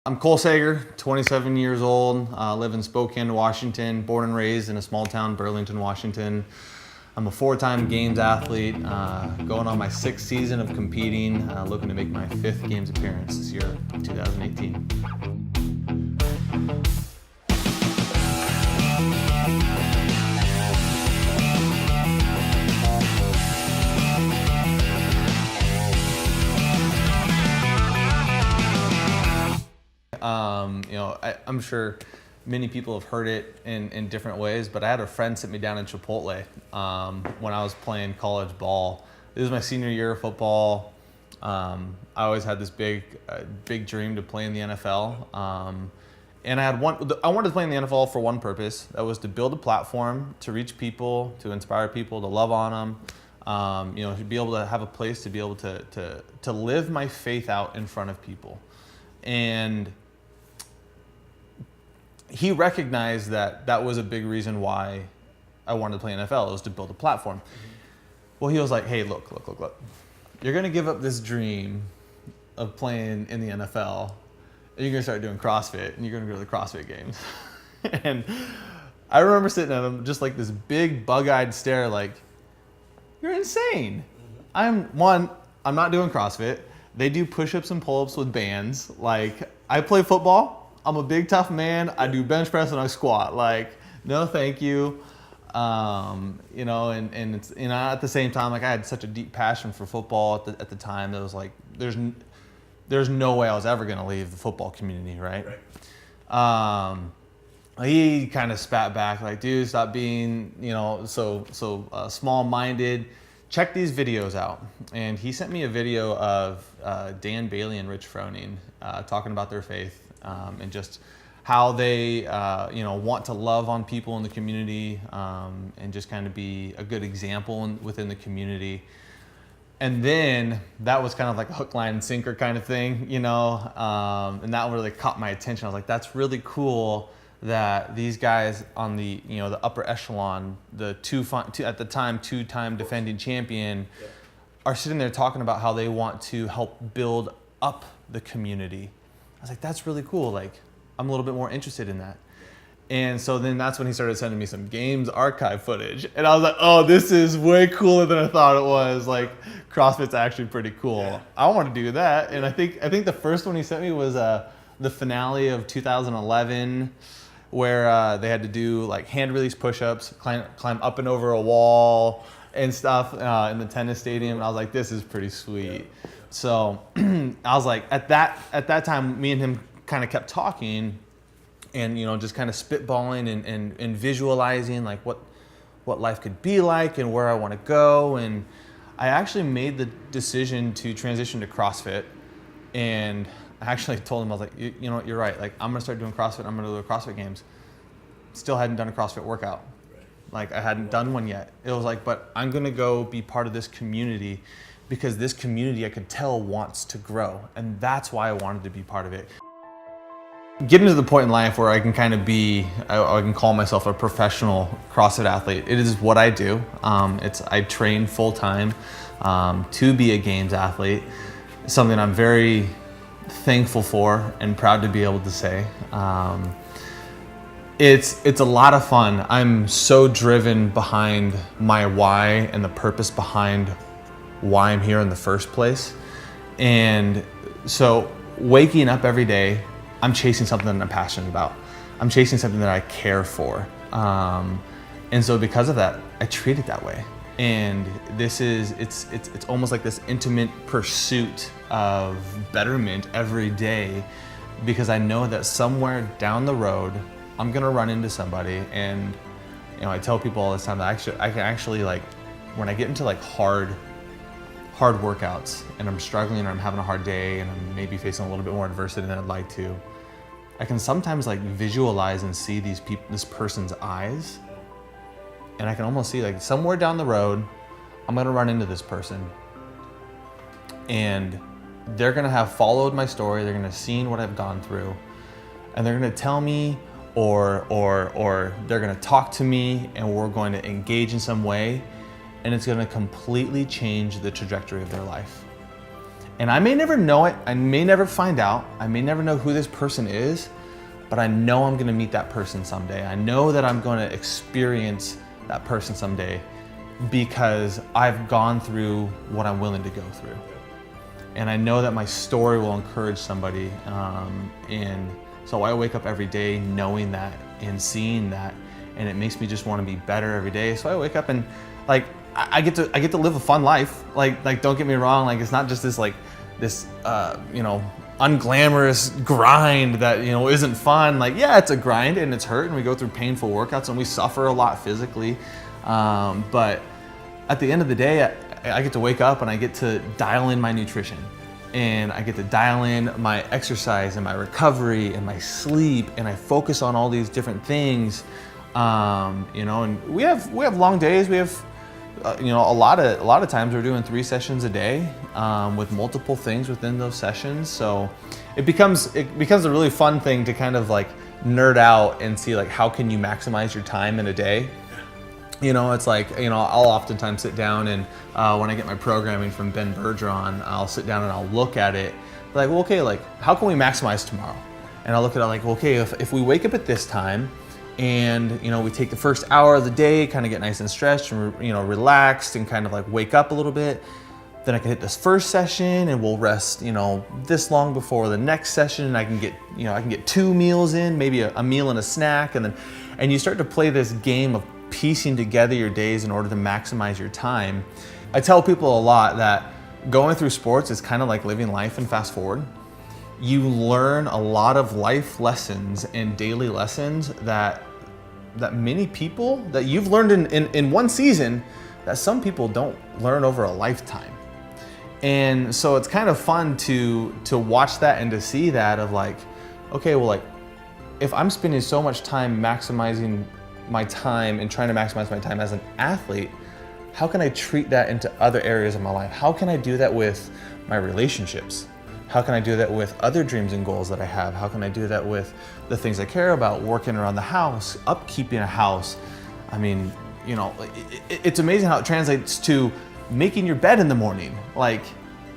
I'm ColeSager, 27 years old, live in Spokane, Washington, born and raised in a small town, Burlington, Washington. I'm a four-time games athlete, going on my sixth season of competing, looking to make my fifth games appearance this year, 2018. I'm sure many people have heard it in different ways, but I had a friend sit me down in Chipotle when I was playing college ball. This was my senior year of football. I always had this big dream to play in the NFL. And I wanted to play in the NFL for one purpose. That was to build a platform, to reach people, to inspire people, to love on them. To be able to have a place to be able to live my faith out in front of people. And he recognized that was a big reason why I wanted to play NFL. It was to build a platform. Mm-hmm. Well, he was like, hey, look. You're going to give up this dream of playing in the NFL, and you're going to start doing CrossFit, and you're going to go to the CrossFit games. And I remember sitting at him just like this big bug-eyed stare like, you're insane. Mm-hmm. I'm not doing CrossFit. They do push-ups and pull-ups with bands. Like, I play football. I'm a big, tough man. I do bench press and I squat. Like, no, thank you. And it's, at the same time, like, I had such a deep passion for football at the time. That was like, there's no way I was ever going to leave the football community, right? He kind of spat back like, dude, stop being, so small-minded. Check these videos out. And he sent me a video of Dan Bailey and Rich Froning talking about their faith and just how they want to love on people in the community and just kind of be a good example within the community. And then that was kind of like a hook, line, and sinker kind of thing, and that really caught my attention. I was like, that's really cool that these guys on the the upper echelon, the at the time two-time defending champion, are sitting there talking about how they want to help build up the community. I was like, that's really cool. Like, I'm a little bit more interested in that. And so then that's when he started sending me some games archive footage, and I was like, oh, this is way cooler than I thought it was. Like, CrossFit's actually pretty cool. Yeah. I want to do that. And I think the first one he sent me was the finale of 2011. Where they had to do like hand release push-ups, climb up and over a wall and stuff in the tennis stadium. And I was like, this is pretty sweet. So I was like, at that time, me and him kind of kept talking and, just kind of spitballing and visualizing like what life could be like and where I want to go. And I actually made the decision to transition to CrossFit. And I actually told him, I was like, you're right. Like, I'm going to start doing CrossFit. I'm going to do the CrossFit games. Still hadn't done a CrossFit workout. Like, I hadn't done one yet. It was like, but I'm going to go be part of this community because this community, I could tell, wants to grow. And that's why I wanted to be part of it. Getting to the point in life where I can kind of I can call myself a professional CrossFit athlete. It is what I do. I train full time to be a games athlete. Something I'm very thankful for and proud to be able to say. It's a lot of fun. I'm so driven behind my why and the purpose behind why I'm here in the first place. And so waking up every day, I'm chasing something that I'm passionate about. I'm chasing something that I care for. And so because of that, I treat it that way. And it's almost like this intimate pursuit of betterment every day, because I know that somewhere down the road, I'm gonna run into somebody. And I tell people all this time that I can actually, like, when I get into like hard workouts and I'm struggling or I'm having a hard day and I'm maybe facing a little bit more adversity than I'd like to, I can sometimes like visualize and see this person's eyes. And I can almost see, like, somewhere down the road, I'm gonna run into this person. And they're gonna have followed my story, they're gonna have seen what I've gone through, and they're gonna tell me or they're gonna talk to me, and we're going to engage in some way, and it's gonna completely change the trajectory of their life. And I may never know it, I may never find out, I may never know who this person is, but I know I'm gonna meet that person someday. I know that I'm gonna experience that person someday because I've gone through what I'm willing to go through. And I know that my story will encourage somebody. And so I wake up every day knowing that and seeing that, and it makes me just wanna be better every day. So I wake up and like, I get to live a fun life. Like don't get me wrong, like it's not just this you know, unglamorous grind that, you know, isn't fun. Like, yeah, it's a grind and it's hurt and we go through painful workouts and we suffer a lot physically. But at the end of the day, I get to wake up and I get to dial in my nutrition and I get to dial in my exercise and my recovery and my sleep, and I focus on all these different things. You know, and we have long days. We have, you know, a lot of times we're doing 3 sessions a day with multiple things within those sessions. So it becomes a really fun thing to kind of like nerd out and see like how can you maximize your time in a day. You know, it's like, you know, I'll oftentimes sit down and when I get my programming from Ben Bergeron, I'll sit down and I'll look at it like, well, okay, like how can we maximize tomorrow? And I'll look at it like, okay, if we wake up at this time, and, you know, we take the first hour of the day, kind of get nice and stretched and, you know, relaxed and kind of like wake up a little bit. Then I can hit this first session and we'll rest, you know, this long before the next session. And I can get, you know, I can get 2 meals in, maybe a meal and a snack. And you start to play this game of piecing together your days in order to maximize your time. I tell people a lot that going through sports is kind of like living life and fast forward. You learn a lot of life lessons and daily lessons that many people, that you've learned in one season, that some people don't learn over a lifetime. And so it's kind of fun to watch that and to see that of like, okay, well, like if I'm spending so much time maximizing my time and trying to maximize my time as an athlete, how can I treat that into other areas of my life? How can I do that with my relationships? How can I do that with other dreams and goals that I have? How can I do that with the things I care about, working around the house, upkeeping a house? I mean, you know, it's amazing how it translates to making your bed in the morning, like,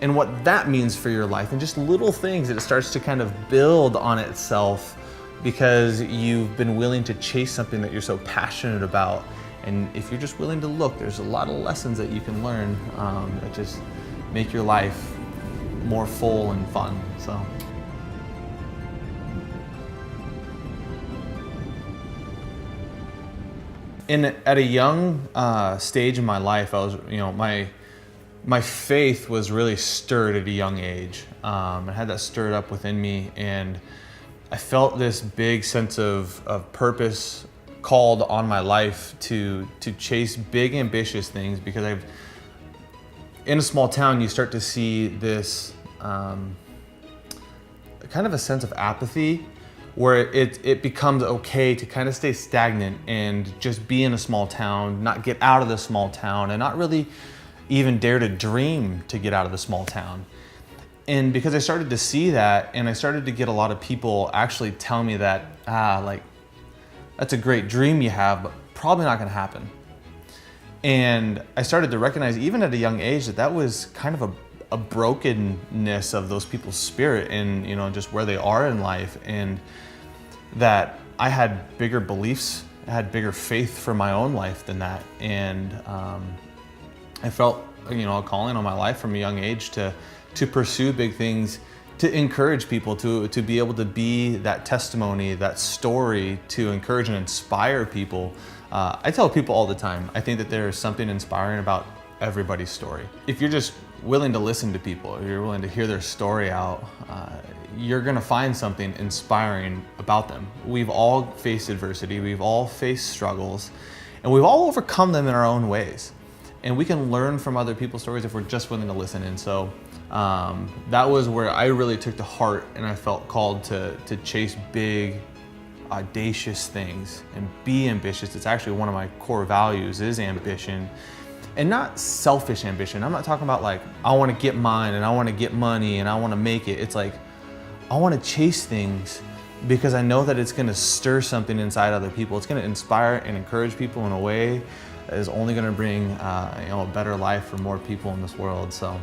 and what that means for your life, and just little things that it starts to kind of build on itself because you've been willing to chase something that you're so passionate about. And if you're just willing to look, there's a lot of lessons that you can learn that just make your life more full and fun. So. At a young stage in my life, I was, you know, my faith was really stirred at a young age. I had that stirred up within me, and I felt this big sense of purpose called on my life to chase big, ambitious things, because in a small town, you start to see this kind of a sense of apathy, where it becomes okay to kind of stay stagnant and just be in a small town, not get out of the small town, and not really even dare to dream to get out of the small town. And because I started to see that, and I started to get a lot of people actually tell me that, like, that's a great dream you have, but probably not gonna happen. And I started to recognize, even at a young age, that was kind of a brokenness of those people's spirit and, you know, just where they are in life, and that I had bigger beliefs, I had bigger faith for my own life than that. And I felt, you know, a calling on my life from a young age to pursue big things, to encourage people, to be able to be that testimony, that story, to encourage and inspire people. I tell people all the time, I think that there is something inspiring about everybody's story. If you're just willing to listen to people, if you're willing to hear their story out, you're gonna find something inspiring about them. We've all faced adversity, we've all faced struggles, and we've all overcome them in our own ways. And we can learn from other people's stories if we're just willing to listen. And so that was where I really took to heart, and I felt called to chase big, audacious things and be ambitious. It's actually one of my core values, is ambition, and not selfish ambition. I'm not talking about like, I want to get mine and I want to get money and I want to make it. It's like, I want to chase things because I know that it's going to stir something inside other people. It's going to inspire and encourage people in a way that is only going to bring you know, a better life for more people in this world. So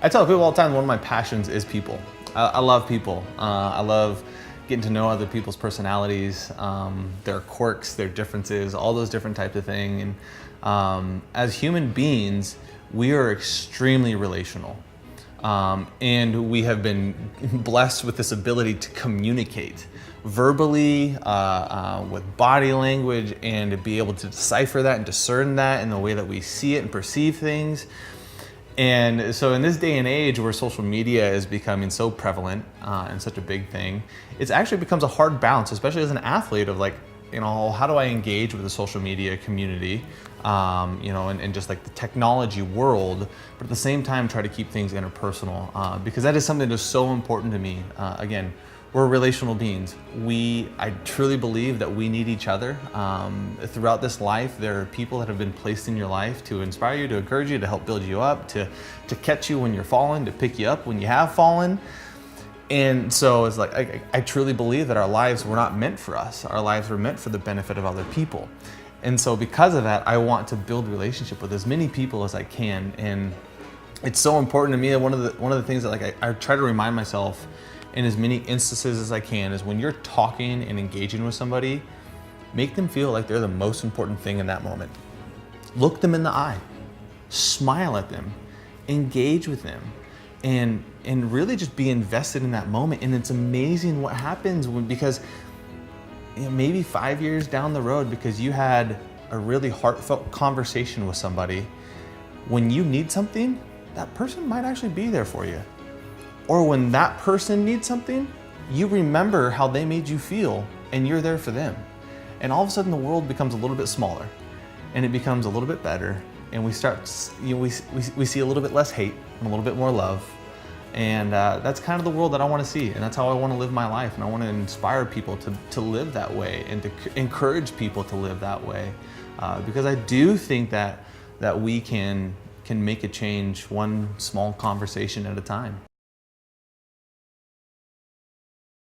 I tell people all the time, one of my passions is people. I love people. I love getting to know other people's personalities, their quirks, their differences, all those different types of things. And as human beings, we are extremely relational. And we have been blessed with this ability to communicate verbally, with body language, and to be able to decipher that and discern that in the way that we see it and perceive things. And so in this day and age where social media is becoming so prevalent and such a big thing, it actually becomes a hard balance, especially as an athlete, of like, you know, how do I engage with the social media community, you know, and just like the technology world, but at the same time try to keep things interpersonal, because that is something that's so important to me. Again, we're relational beings. I truly believe that we need each other. Throughout this life, there are people that have been placed in your life to inspire you, to encourage you, to help build you up, to catch you when you're falling, to pick you up when you have fallen. And so it's like, I truly believe that our lives were not meant for us. Our lives were meant for the benefit of other people. And so because of that, I want to build relationship with as many people as I can. And it's so important to me. And one of the things that like I try to remind myself in as many instances as I can is when you're talking and engaging with somebody, make them feel like they're the most important thing in that moment. Look them in the eye, smile at them, engage with them, and really just be invested in that moment. And it's amazing what happens because, you know, maybe 5 years down the road, because you had a really heartfelt conversation with somebody, when you need something, that person might actually be there for you. Or when that person needs something, you remember how they made you feel and you're there for them. And all of a sudden the world becomes a little bit smaller and it becomes a little bit better. And we start, you know, we see a little bit less hate and a little bit more love. And that's kind of the world that I want to see. And that's how I want to live my life. And I want to inspire people to live that way and to encourage people to live that way. Because I do think that we can make a change one small conversation at a time.